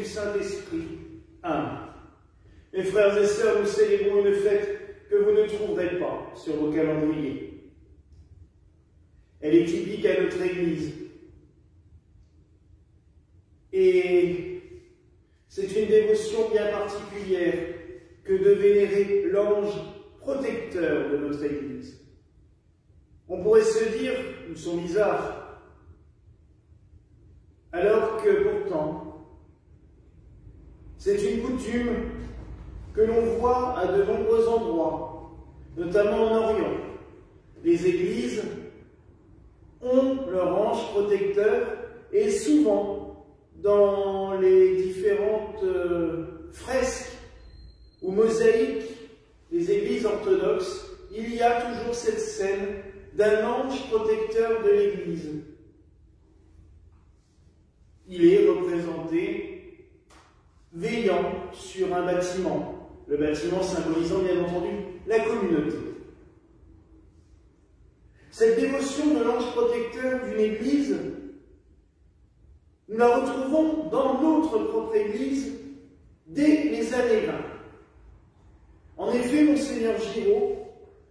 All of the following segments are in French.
Saint-Esprit. Amen. Mes frères et sœurs, nous célébrons une fête que vous ne trouverez pas sur vos calendriers. Elle est typique à notre Église. Et c'est une dévotion bien particulière que de vénérer l'ange protecteur de notre Église. On pourrait se dire, nous sommes bizarres, alors que pourtant, c'est une coutume que l'on voit à de nombreux endroits, notamment en Orient. Les églises ont leur ange protecteur et souvent, dans les différentes fresques ou mosaïques des églises orthodoxes, il y a toujours cette scène d'un ange protecteur de l'église. Il est représenté veillant sur un bâtiment, le bâtiment symbolisant bien entendu la communauté. Cette dévotion de l'ange protecteur d'une église, nous la retrouvons dans notre propre église dès les années 20. En effet, Monseigneur Giraud,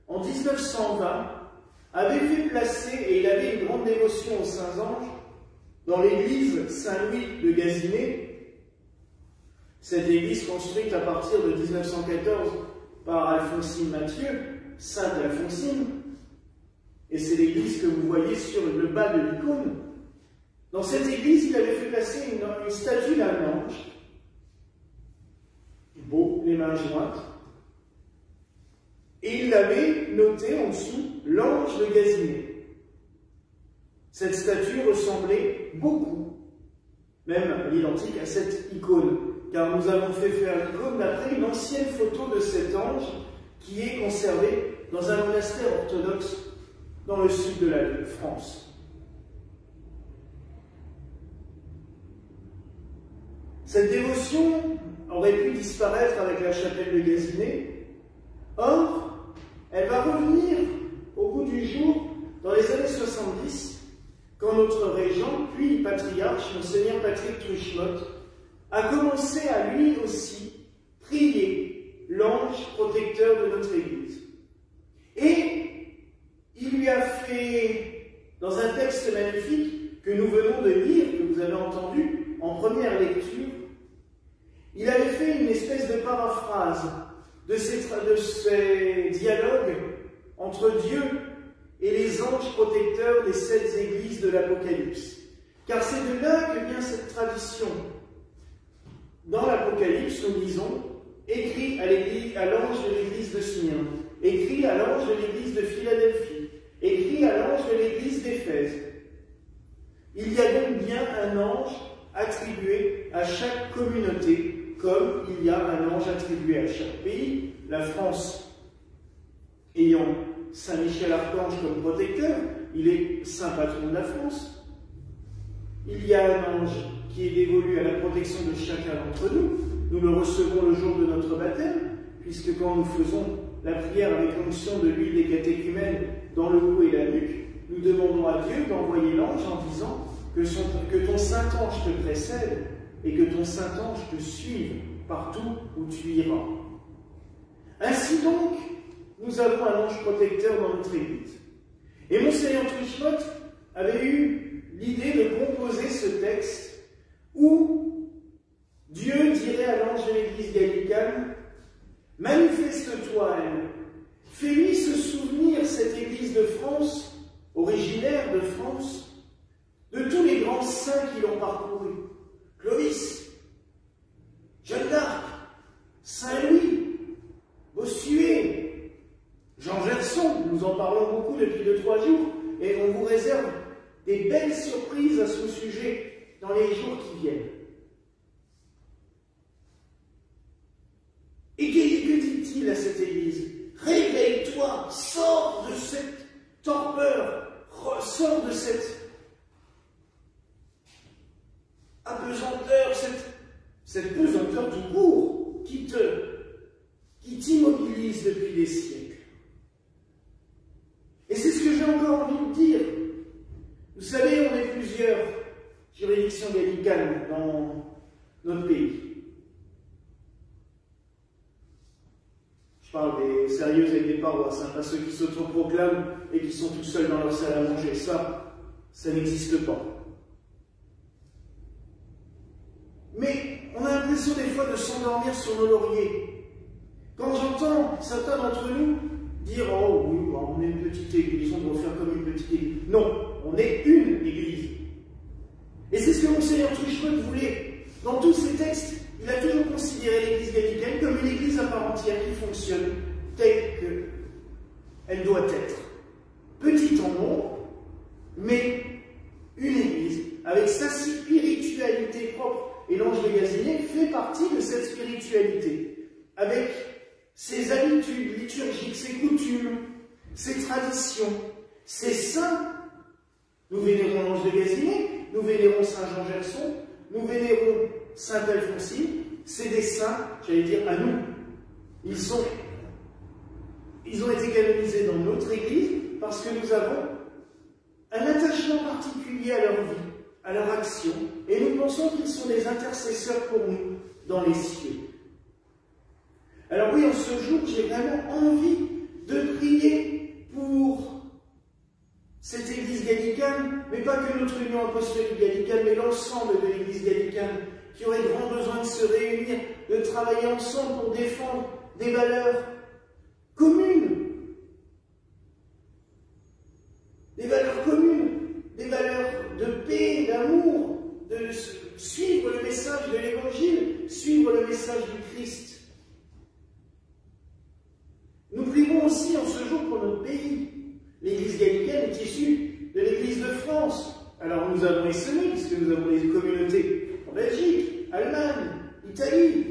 en 1920, avait fait placer, et il avait une grande dévotion aux Saints Anges, dans l'église Saint-Louis de Gazinet, cette église construite à partir de 1914 par Alphonsine Mathieu, Sainte Alphonsine, et c'est l'église que vous voyez sur le bas de l'icône. Dans cette église, il avait fait placer une statue d'un ange, beau, les mains jointes, et il l'avait noté en dessous l'ange de Gazinet. Cette statue ressemblait beaucoup, même l'identique, à cette icône, car nous avons fait faire l'icône d'après une ancienne photo de cet ange qui est conservée dans un monastère orthodoxe dans le sud de la France. Cette dévotion aurait pu disparaître avec la chapelle de Gazinet. Or, elle va revenir au bout du jour dans les années 70, quand notre régent, puis patriarche, Monseigneur Patrick Truchemot, a commencé à lui aussi prier l'ange protecteur de notre Église. Et il lui a fait, dans un texte magnifique que nous venons de lire, que vous avez entendu en première lecture, il avait fait une espèce de paraphrase de ces dialogues entre Dieu et les anges protecteurs des 7 églises de l'Apocalypse. Car c'est de là que vient cette tradition. Dans l'Apocalypse, nous lisons « Écrit à l'ange de l'église de Smyrne, écrit à l'ange de l'église de Philadelphie, écrit à l'ange de l'église d'Éphèse. » Il y a donc bien un ange attribué à chaque communauté, comme il y a un ange attribué à chaque pays, la France ayant Saint Michel Archange comme protecteur, il est saint patron de la France. Il y a un ange qui est dévolu à la protection de chacun d'entre nous. Nous le recevons le jour de notre baptême, puisque quand nous faisons la prière avec l'onction de l'huile des catéchumènes dans le cou et la nuque, nous demandons à Dieu d'envoyer l'ange en disant que ton Saint-Ange te précède et que ton Saint-Ange te suive partout où tu iras. Ainsi donc, nous avons un ange protecteur dans notre Église. Et Monseigneur Truchemot avait eu l'idée de composer ce texte où Dieu dirait à l'ange de l'Église gallicane « Manifeste-toi, elle, fais-lui se souvenir cette Église de France, originaire de France, de tous les grands saints qui l'ont parcouru, Clovis, Jeanne d'Arc, Saint-Louis, Bossuet, Jean Gerson, nous en parlons beaucoup depuis 2-3 jours, et on vous réserve des belles surprises à ce sujet dans les jours qui viennent. Et que dit-il à cette Église? Réveille-toi, sors de cette torpeur, sors de cette apesanteur, cette pesanteur tout court qui t'immobilise depuis des siècles. Et c'est ce que j'ai encore envie de dire. Vous savez, on est plusieurs juridictions gallicanes dans notre pays. Je parle des sérieux et des paroisses, pas ceux qui s'autoproclament et qui sont tout seuls dans leur salle à manger. Ça n'existe pas. Mais on a l'impression des fois de s'endormir sur nos lauriers. Quand j'entends certains d'entre nous dire « Oh oui, on est une petite église, on doit faire comme une petite église ». Non, on est une église. Et c'est ce que Monseigneur Truchemont voulait. Dans tous ses textes, il a toujours considéré l'église gallicaine comme une église à part entière qui fonctionne telle qu'elle doit être. Petite en nombre, mais une église avec sa spiritualité propre. Et l'ange de Gaziné fait partie de cette spiritualité, avec ses habitudes liturgiques, ses coutumes, ses traditions, ses saints. Nous vénérons l'ange de Gaziné, nous vénérons Saint Jean Gerson, nous vénérons Saint Alphonsine. C'est des saints, j'allais dire, à nous. Ils ont été canonisés dans notre Église parce que nous avons un attachement particulier à leur vie, à leur action, et nous pensons qu'ils sont des intercesseurs pour nous dans les cieux. Alors oui, en ce jour, j'ai vraiment envie de prier pour cette Église gallicane, mais pas que notre union apostolique gallicane, mais l'ensemble de l'Église gallicane, qui aurait grand besoin de se réunir, de travailler ensemble pour défendre des valeurs communes. Des valeurs communes, des valeurs de paix, d'amour, de suivre le message de l'Évangile, suivre le message du Christ. Nous prierons aussi en ce jour pour notre pays. L'Église gallicaine est issue de l'Église de France. Alors nous avons essaimé, puisque nous avons des communautés en Belgique, Allemagne, Italie,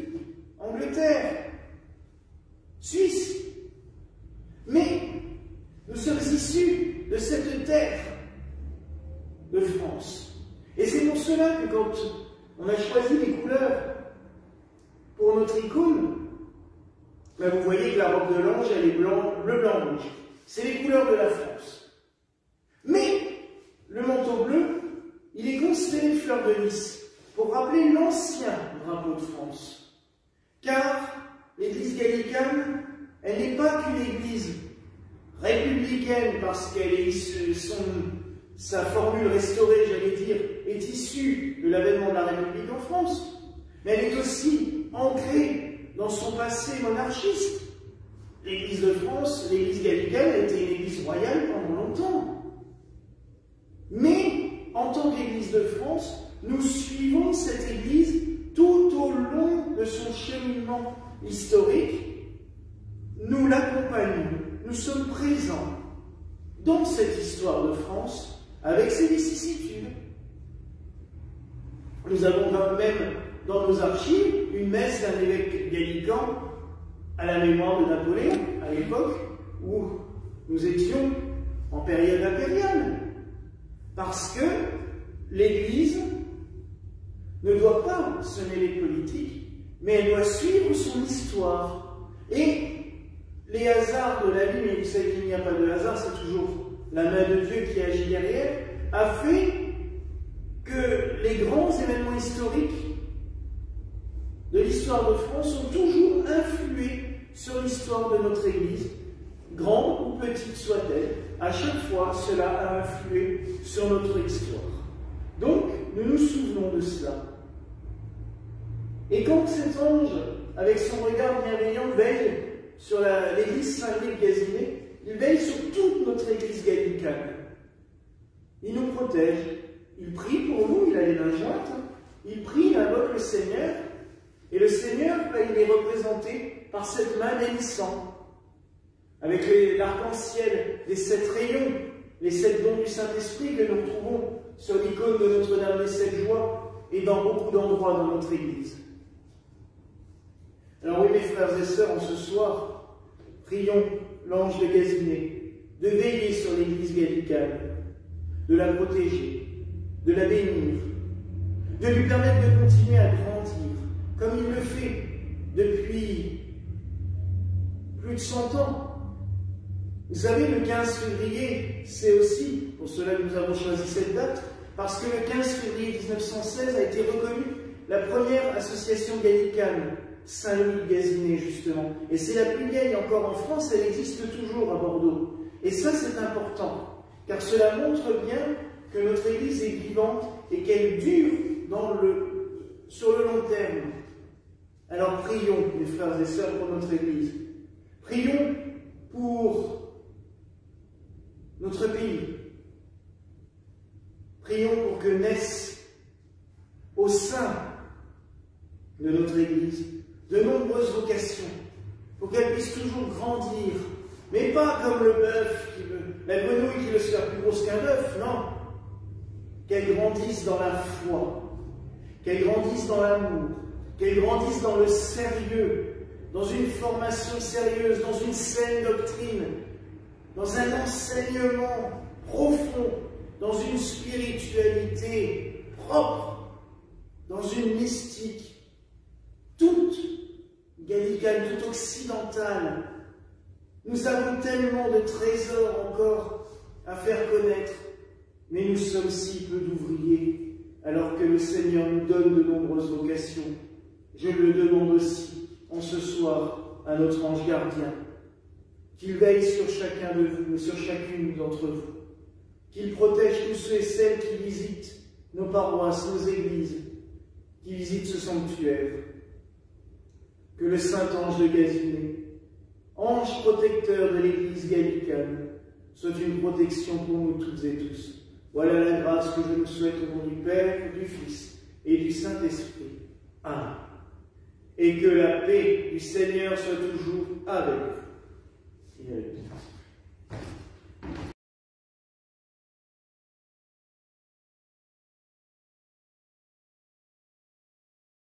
Angleterre, Suisse. Mais nous sommes issus de cette terre de France. Et c'est pour cela que quand on a choisi les couleurs pour notre icône, ben vous voyez que la robe de l'ange, elle est bleu, blanc, rouge. C'est les couleurs de la France. Mais le manteau bleu, il est constellé de fleurs de lys pour rappeler l'ancien drapeau de France. Car l'Église gallicane, elle n'est pas qu'une Église républicaine parce qu'elle est sa formule restaurée, j'allais dire, est issue de l'avènement de la République en France, mais elle est aussi ancrée dans son passé monarchiste. L'Église de France, l'Église gallicane, a été une Église royale pendant longtemps. Mais, en tant qu'Église de France, nous suivons cette Église tout au long de son cheminement historique. Nous l'accompagnons, nous sommes présents dans cette histoire de France avec ses vicissitudes. Nous avons même dans nos archives une messe d'un évêque gallican à la mémoire de Napoléon, à l'époque où nous étions en période impériale. Parce que l'Église ne doit pas se mêler de politique, mais elle doit suivre son histoire. Et les hasards de la vie, mais vous savez qu'il n'y a pas de hasard, c'est toujours la main de Dieu qui agit derrière, a fait que les grands événements historiques de l'histoire de France ont toujours influé sur l'histoire de notre Église, grande ou petite soit-elle. À chaque fois, cela a influé sur notre histoire. Donc, nous nous souvenons de cela. Et quand cet ange, avec son regard bienveillant, veille sur l'Église Saint-Louis de Gaziné, il veille sur toute notre Église gallicane. Il nous protège. Il prie pour nous, il a les mains jointes. Il prie, il invoque le Seigneur. Et le Seigneur, il est représenté par cette main bénissante, avec l'arc-en-ciel des 7 rayons, les 7 dons du Saint-Esprit que nous retrouvons sur l'icône de Notre-Dame des 7 joies et dans beaucoup d'endroits dans notre Église. Alors oui, mes frères et sœurs, en ce soir, prions l'ange de Gaziné de veiller sur l'Église gallicane, de la protéger, de la bénir, de lui permettre de continuer à grandir, comme il le fait depuis plus de 100 ans. Vous savez, le 15 février, c'est aussi, pour cela que nous avons choisi cette date, parce que le 15 février 1916 a été reconnu la première association gallicane, Saint-Louis de Gazinay, justement. Et c'est la plus vieille encore en France, elle existe toujours à Bordeaux. Et ça, c'est important, car cela montre bien que notre Église est vivante et qu'elle dure sur le long terme. Alors prions, mes frères et sœurs, pour notre Église. Prions pour notre pays. Prions pour que naissent au sein de notre Église de nombreuses vocations, pour qu'elles puissent toujours grandir, mais pas comme le bœuf, la grenouille qui veut se faire plus grosse qu'un bœuf, non. Qu'elles grandissent dans la foi, qu'elles grandissent dans l'amour, qu'elles grandissent dans le sérieux, dans une formation sérieuse, dans une saine doctrine, dans un enseignement profond, dans une spiritualité propre, dans une mystique toute gallicane, toute occidentale. Nous avons tellement de trésors encore à faire connaître, mais nous sommes si peu d'ouvriers, alors que le Seigneur nous donne de nombreuses vocations. Je le demande aussi, en ce soir, à notre ange gardien, qu'il veille sur chacun de vous et sur chacune d'entre vous, qu'il protège tous ceux et celles qui visitent nos paroisses, nos églises, qui visitent ce sanctuaire. Que le Saint-Ange de Gazinay, ange protecteur de l'Église gallicane, soit une protection pour nous toutes et tous. Voilà la grâce que je nous souhaite au nom du Père, du Fils et du Saint-Esprit. Amen. Et que la paix du Seigneur soit toujours avec vous. Et avec vous.